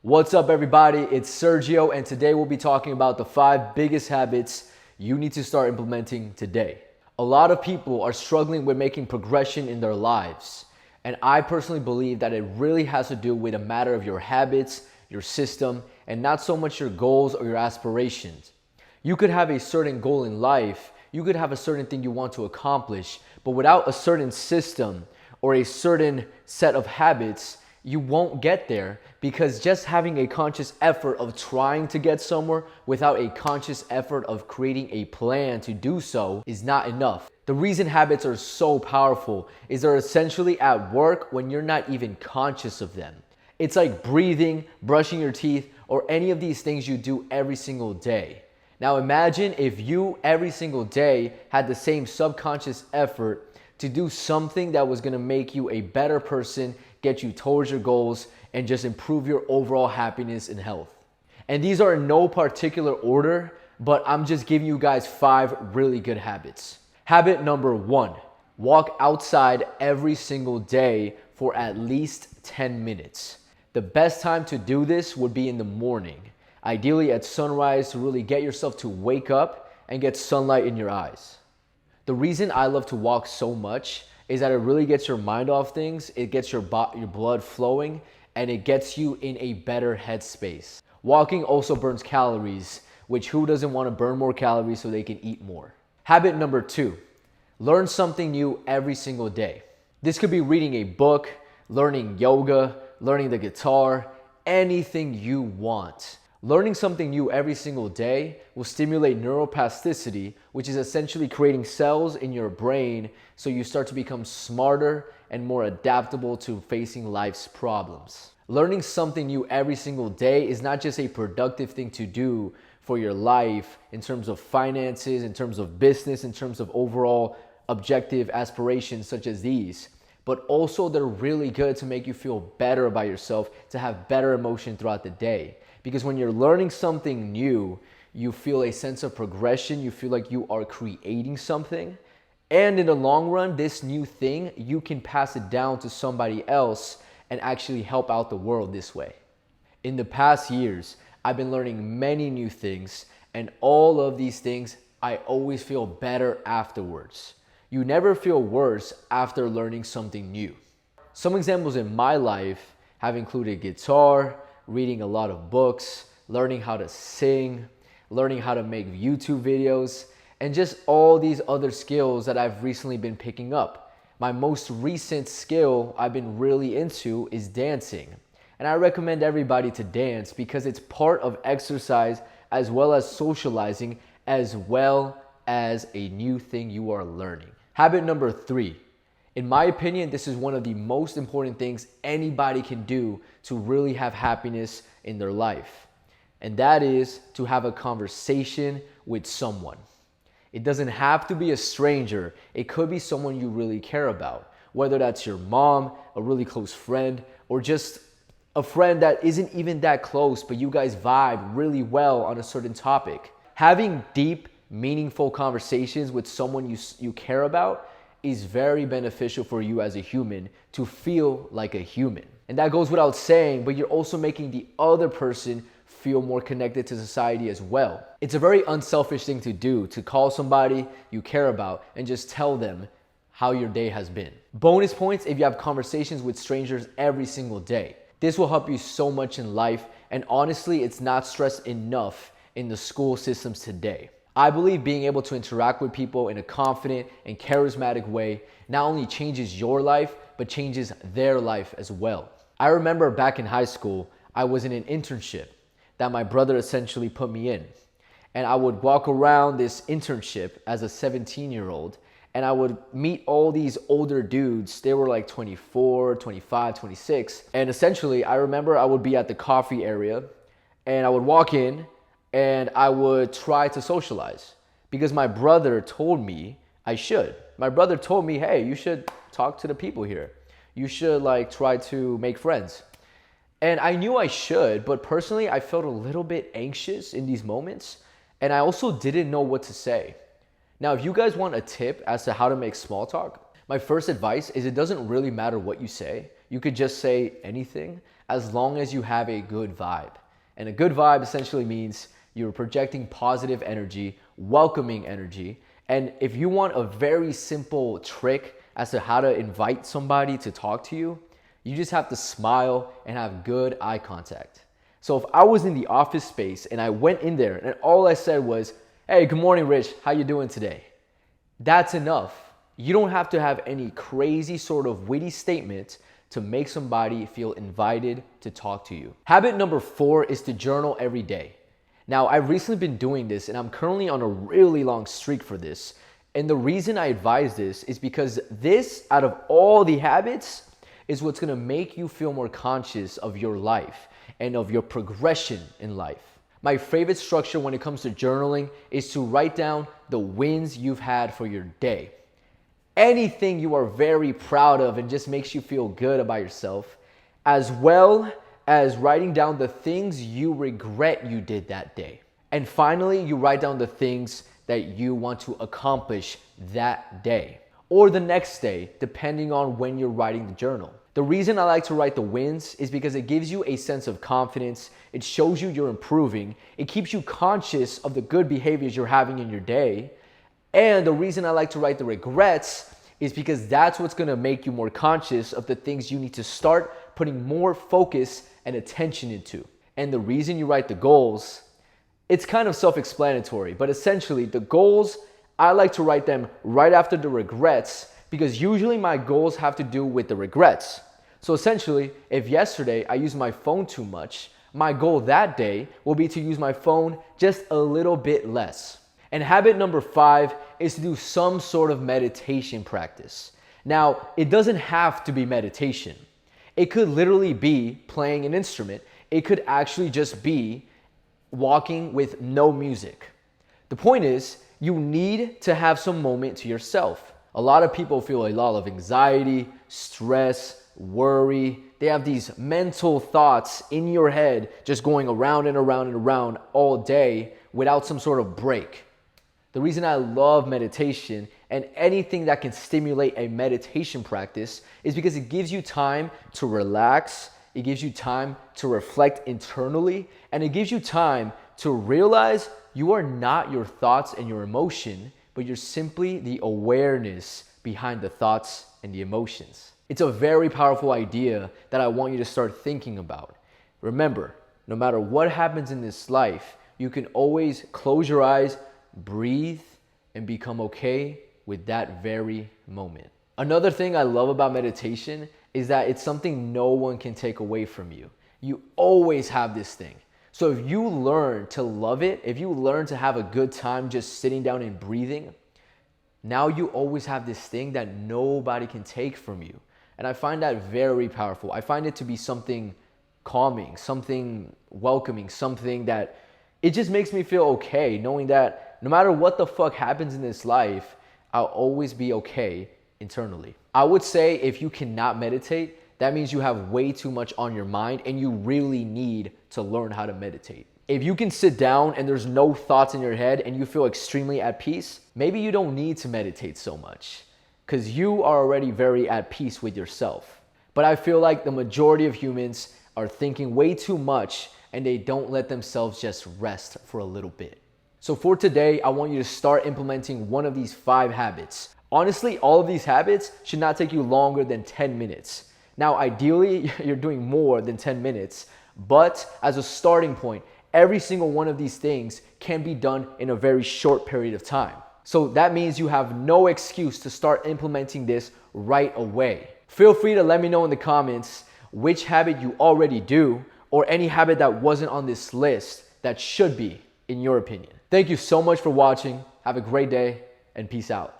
What's up, everybody? It's Sergio, and today we'll be talking about the 5 biggest habits you need to start implementing today. A lot of people are struggling with making progression in their lives, and I personally believe that it really has to do with a matter of your habits, your system, and not so much your goals or your aspirations. You could have a certain goal in life, you could have a certain thing you want to accomplish, but without a certain system or a certain set of habits, you won't get there, because just having a conscious effort of trying to get somewhere without a conscious effort of creating a plan to do so is not enough. The reason habits are so powerful is they're essentially at work when you're not even conscious of them. It's like breathing, brushing your teeth, or any of these things you do every single day. Now imagine if you every single day had the same subconscious effort to do something that was gonna make you a better person, get you towards your goals, and just improve your overall happiness and health. And these are in no particular order, but I'm just giving you guys 5 really good habits. Habit number 1, walk outside every single day for at least 10 minutes. The best time to do this would be in the morning, ideally at sunrise, to really get yourself to wake up and get sunlight in your eyes. The reason I love to walk so much is that it really gets your mind off things, it gets your blood flowing, and it gets you in a better headspace. Walking also burns calories, which who doesn't want to burn more calories so they can eat more? Habit number 2, learn something new every single day. This could be reading a book, learning yoga, learning the guitar, anything you want. Learning something new every single day will stimulate neuroplasticity, which is essentially creating cells in your brain so you start to become smarter and more adaptable to facing life's problems. Learning something new every single day is not just a productive thing to do for your life in terms of finances, in terms of business, in terms of overall objective aspirations such as these, but also they're really good to make you feel better about yourself, to have better emotion throughout the day. Because when you're learning something new, you feel a sense of progression, you feel like you are creating something. And in the long run, this new thing, you can pass it down to somebody else and actually help out the world this way. In the past years, I've been learning many new things, and all of these things, I always feel better afterwards. You never feel worse after learning something new. Some examples in my life have included guitar, reading a lot of books, learning how to sing, learning how to make YouTube videos, and just all these other skills that I've recently been picking up. My most recent skill I've been really into is dancing. And I recommend everybody to dance because it's part of exercise as well as socializing, as well as a new thing you are learning. Habit number 3. In my opinion, this is one of the most important things anybody can do to really have happiness in their life. And that is to have a conversation with someone. It doesn't have to be a stranger. It could be someone you really care about, whether that's your mom, a really close friend, or just a friend that isn't even that close, but you guys vibe really well on a certain topic. Having deep, meaningful conversations with someone you care about is very beneficial for you as a human to feel like a human. And that goes without saying, but you're also making the other person feel more connected to society as well. It's a very unselfish thing to do, to call somebody you care about and just tell them how your day has been. Bonus points if you have conversations with strangers every single day. This will help you so much in life, and honestly, it's not stressed enough in the school systems today. I believe being able to interact with people in a confident and charismatic way not only changes your life, but changes their life as well. I remember back in high school, I was in an internship that my brother essentially put me in. And I would walk around this internship as a 17-year-old, and I would meet all these older dudes. They were like 24, 25, 26. And essentially, I remember I would be at the coffee area, and I would walk in, and I would try to socialize because my brother told me I should. My brother told me, hey, you should talk to the people here. You should try to make friends. And I knew I should, but personally, I felt a little bit anxious in these moments, and I also didn't know what to say. Now, if you guys want a tip as to how to make small talk, my first advice is it doesn't really matter what you say. You could just say anything as long as you have a good vibe. And a good vibe essentially means you're projecting positive energy, welcoming energy. And if you want a very simple trick as to how to invite somebody to talk to you, you just have to smile and have good eye contact. So if I was in the office space and I went in there and all I said was, "Hey, good morning, Rich. How you doing today?" That's enough. You don't have to have any crazy sort of witty statement to make somebody feel invited to talk to you. Habit number 4 is to journal every day. Now, I've recently been doing this and I'm currently on a really long streak for this. And the reason I advise this is because this, out of all the habits, is what's gonna make you feel more conscious of your life and of your progression in life. My favorite structure when it comes to journaling is to write down the wins you've had for your day. Anything you are very proud of and just makes you feel good about yourself, as well as writing down the things you regret you did that day. And finally, you write down the things that you want to accomplish that day or the next day, depending on when you're writing the journal. The reason I like to write the wins is because it gives you a sense of confidence. It shows you you're improving. It keeps you conscious of the good behaviors you're having in your day. And the reason I like to write the regrets is because that's what's gonna make you more conscious of the things you need to start putting more focus and attention into. And the reason you write the goals, it's kind of self-explanatory, but essentially the goals, I like to write them right after the regrets because usually my goals have to do with the regrets. So essentially, if yesterday I used my phone too much, my goal that day will be to use my phone just a little bit less. And habit number 5 is to do some sort of meditation practice. Now, it doesn't have to be meditation. It could literally be playing an instrument. It could actually just be walking with no music. The point is, you need to have some moment to yourself. A lot of people feel a lot of anxiety, stress, worry. They have these mental thoughts in your head just going around and around and around all day without some sort of break. The reason I love meditation and anything that can stimulate a meditation practice is because it gives you time to relax, it gives you time to reflect internally, and it gives you time to realize you are not your thoughts and your emotion, but you're simply the awareness behind the thoughts and the emotions. It's a very powerful idea that I want you to start thinking about. Remember, no matter what happens in this life, you can always close your eyes, breathe, and become okay with that very moment. Another thing I love about meditation is that it's something no one can take away from you. You always have this thing. So if you learn to love it, if you learn to have a good time just sitting down and breathing, now you always have this thing that nobody can take from you. And I find that very powerful. I find it to be something calming, something welcoming, something that it just makes me feel okay, knowing that no matter what the fuck happens in this life, I'll always be okay internally. I would say if you cannot meditate, that means you have way too much on your mind and you really need to learn how to meditate. If you can sit down and there's no thoughts in your head and you feel extremely at peace, maybe you don't need to meditate so much because you are already very at peace with yourself. But I feel like the majority of humans are thinking way too much and they don't let themselves just rest for a little bit. So for today, I want you to start implementing one of these 5 habits. Honestly, all of these habits should not take you longer than 10 minutes. Now, ideally, you're doing more than 10 minutes, but as a starting point, every single one of these things can be done in a very short period of time. So that means you have no excuse to start implementing this right away. Feel free to let me know in the comments which habit you already do or any habit that wasn't on this list that should be, in your opinion. Thank you so much for watching. Have a great day and peace out.